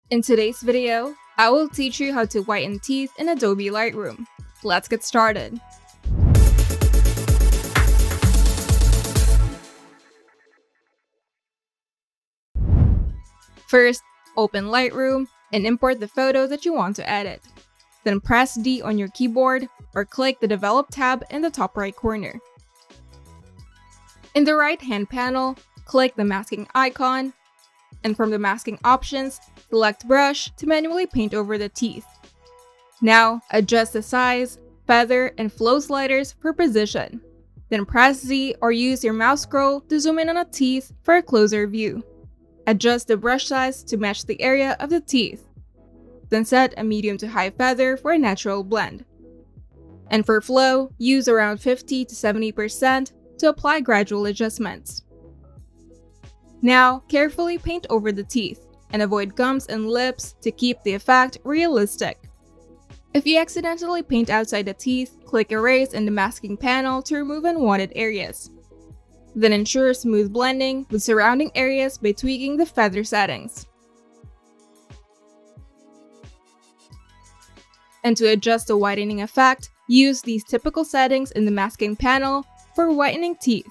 In today's video, I will teach you how to whiten teeth in Adobe Lightroom. Let's get started. First, open Lightroom and import the photo that you want to edit. Then press D on your keyboard or click the Develop tab in the top right corner. In the right-hand panel, click the masking icon, and from the masking options, select Brush to manually paint over the teeth. Now, adjust the size, feather, and flow sliders for precision. Then press Z or use your mouse scroll to zoom in on a teeth for a closer view. Adjust the brush size to match the area of the teeth. Then set a medium to high feather for a natural blend. And for flow, use around 50 to 70% to apply gradual adjustments. Now, carefully paint over the teeth and avoid gums and lips to keep the effect realistic. If you accidentally paint outside the teeth, click Erase in the masking panel to remove unwanted areas. Then ensure smooth blending with surrounding areas by tweaking the feather settings. And to adjust the whitening effect, use these typical settings in the masking panel for whitening teeth.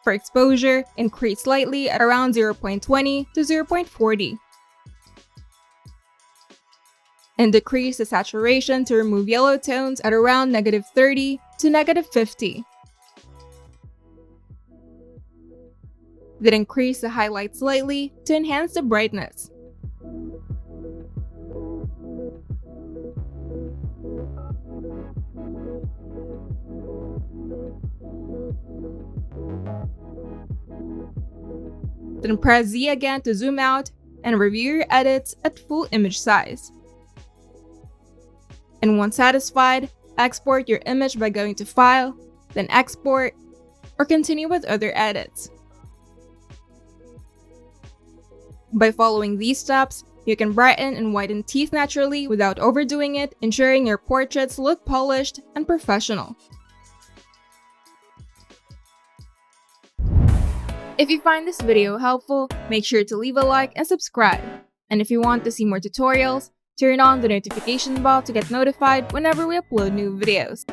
For exposure, increase slightly at around 0.20 to 0.40. And decrease the saturation to remove yellow tones at around -30 to -50. Then increase the highlight slightly to enhance the brightness. Then press Z again to zoom out and review your edits at full image size. And once satisfied, export your image by going to File, then Export, or continue with other edits. By following these steps, you can brighten and whiten teeth naturally without overdoing it, ensuring your portraits look polished and professional. If you find this video helpful, make sure to leave a like and subscribe. And if you want to see more tutorials, turn on the notification bell to get notified whenever we upload new videos.